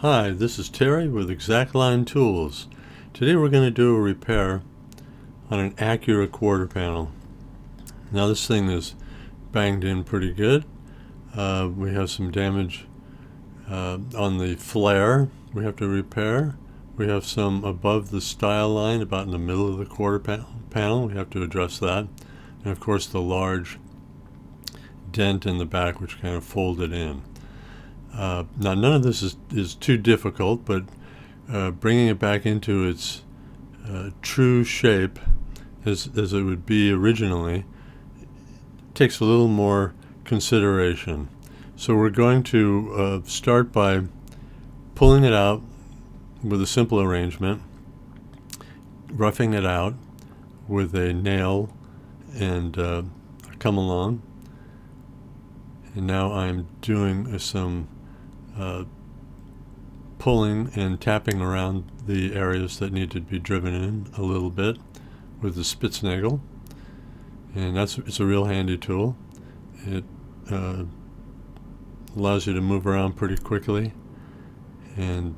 Hi, this is Terry with Exactline Tools. Today we're going to do a repair on an Acura quarter panel. Now this thing is banged in pretty good. We have some damage on the flare we have to repair. We have some above the style line, about in the middle of the quarter panel. We have to address that. And of course the large dent in the back which kind of folded in. Now none of this is too difficult, but bringing it back into its true shape as it would be originally takes a little more consideration. So we're going to start by pulling it out with a simple arrangement, roughing it out with a nail and come along. And now I'm doing some pulling and tapping around the areas that need to be driven in a little bit with the Spitznagel, and it's a real handy tool. It allows you to move around pretty quickly, and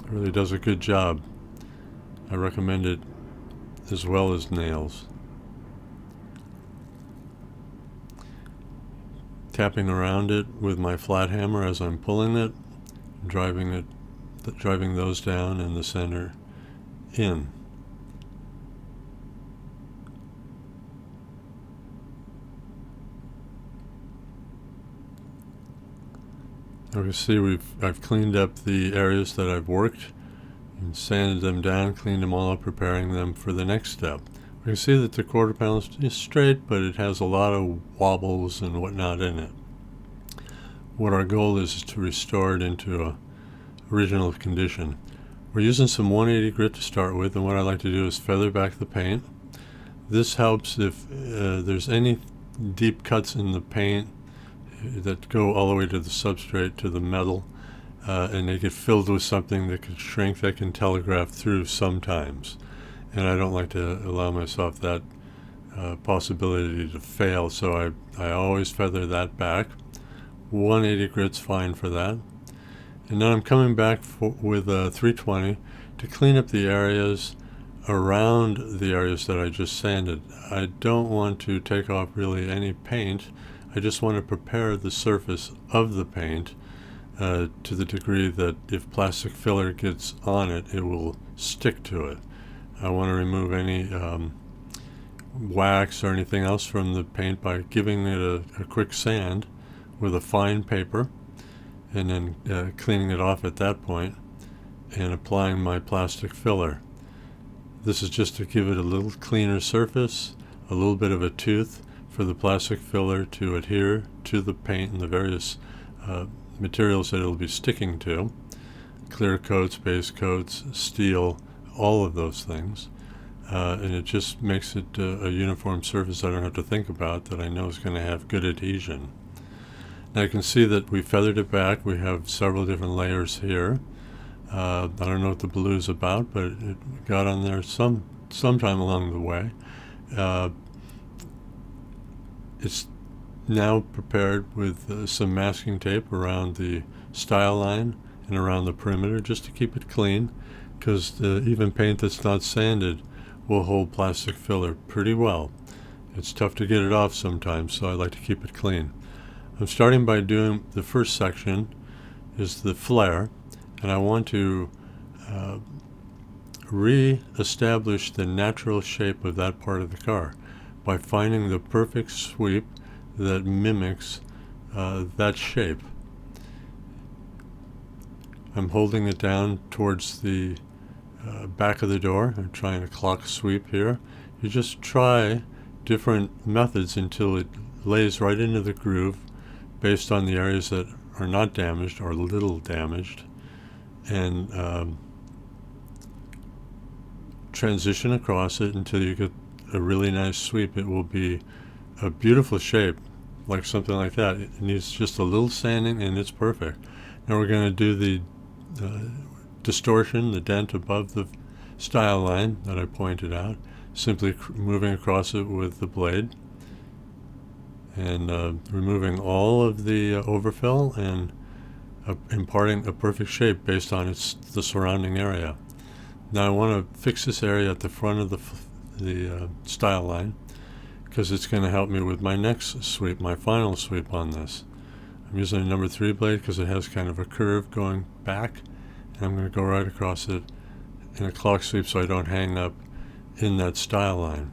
really does a good job. I recommend it as well as nails. Tapping around it with my flat hammer as I'm pulling it, driving those down in the center in. You can see I've cleaned up the areas that I've worked and sanded them down, cleaned them all up, preparing them for the next step. You can see that the quarter panel is straight, but it has a lot of wobbles and whatnot in it. What our goal is to restore it into a original condition. We're using some 180 grit to start with, and what I like to do is feather back the paint. This helps if there's any deep cuts in the paint that go all the way to the substrate, to the metal, and they get filled with something that could shrink, that can telegraph through sometimes. And I don't like to allow myself that possibility to fail, so I always feather that back. 180 grit's fine for that. And then I'm coming back with 320 to clean up the areas around the areas that I just sanded. I don't want to take off really any paint. I just want to prepare the surface of the paint to the degree that if plastic filler gets on it, it will stick to it. I want to remove any wax or anything else from the paint by giving it a quick sand with a fine paper, and then cleaning it off at that point and applying my plastic filler. This is just to give it a little cleaner surface, a little bit of a tooth for the plastic filler to adhere to the paint and the various materials that it'll be sticking to. Clear coats, base coats, steel, all of those things. And it just makes it a uniform surface I don't have to think about, that I know is going to have good adhesion. Now you can see that we feathered it back. We have several different layers here. I don't know what the blue is about, but it got on there sometime along the way. It's now prepared with some masking tape around the style line and around the perimeter, just to keep it clean, because even paint that's not sanded will hold plastic filler pretty well. It's tough to get it off sometimes, so I like to keep it clean. I'm starting by doing the first section is the flare, and I want to re-establish the natural shape of that part of the car by finding the perfect sweep that mimics that shape. I'm holding it down towards the back of the door. I'm trying a clock sweep here. You just try different methods until it lays right into the groove based on the areas that are not damaged or little damaged, and transition across it until you get a really nice sweep. It will be a beautiful shape, like something like that. It needs just a little sanding and it's perfect. Now we're going to do the distortion, the dent above the style line that I pointed out, simply moving across it with the blade and removing all of the overfill and imparting a perfect shape based on the surrounding area. Now I want to fix this area at the front of the style line, because it's going to help me with my next sweep, my final sweep on this. I'm using a number 3 blade because it has kind of a curve going back, and I'm going to go right across it in a clock sweep so I don't hang up in that style line.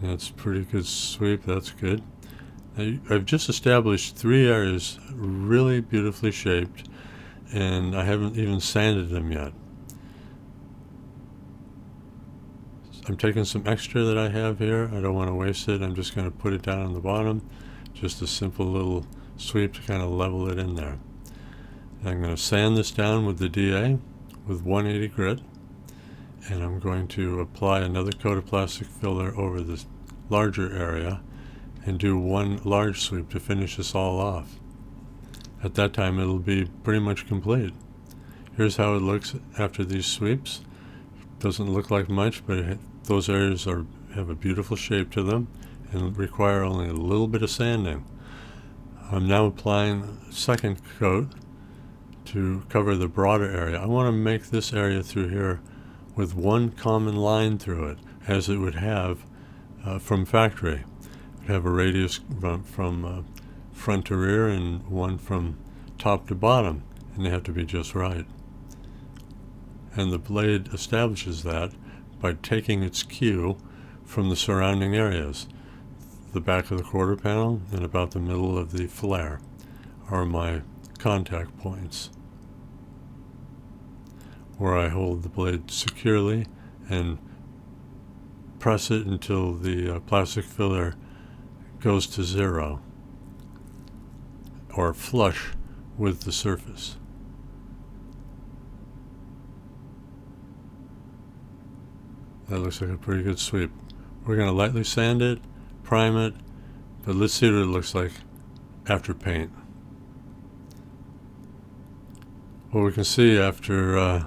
That's a pretty good sweep. That's good. Now, I've just established 3 areas really beautifully shaped, and I haven't even sanded them yet. I'm taking some extra that I have here. I don't want to waste it. I'm just going to put it down on the bottom. Just a simple little sweep to kind of level it in there. And I'm going to sand this down with the DA with 180 grit. And I'm going to apply another coat of plastic filler over this larger area and do one large sweep to finish this all off. At that time it'll be pretty much complete. Here's how it looks after these sweeps. Doesn't look like much, but those areas have a beautiful shape to them and require only a little bit of sanding. I'm now applying a second coat to cover the broader area. I want to make this area through here with one common line through it, as it would have from factory. It would have a radius from front to rear and one from top to bottom, and they have to be just right. And the blade establishes that by taking its cue from the surrounding areas. The back of the quarter panel and about the middle of the flare are my contact points, where I hold the blade securely and press it until the plastic filler goes to 0 or flush with the surface. That looks like a pretty good sweep. We're going to lightly sand it, prime it, but let's see what it looks like after paint. Well, we can see after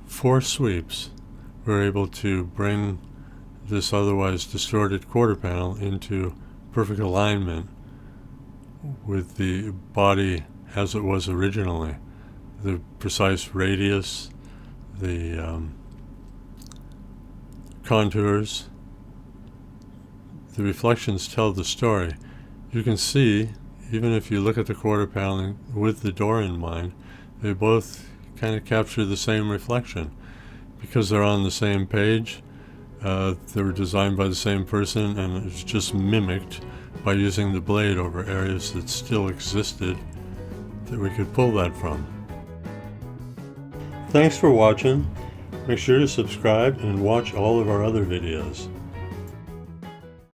4 sweeps, we're able to bring this otherwise distorted quarter panel into perfect alignment with the body as it was originally. The precise radius, the contours, the reflections tell the story. You can see, even if you look at the quarter panel with the door in mind, they both kind of capture the same reflection because they're on the same page. They were designed by the same person, and it's just mimicked by using the blade over areas that still existed that we could pull that from. Thanks for watching. Make sure to subscribe and watch all of our other videos.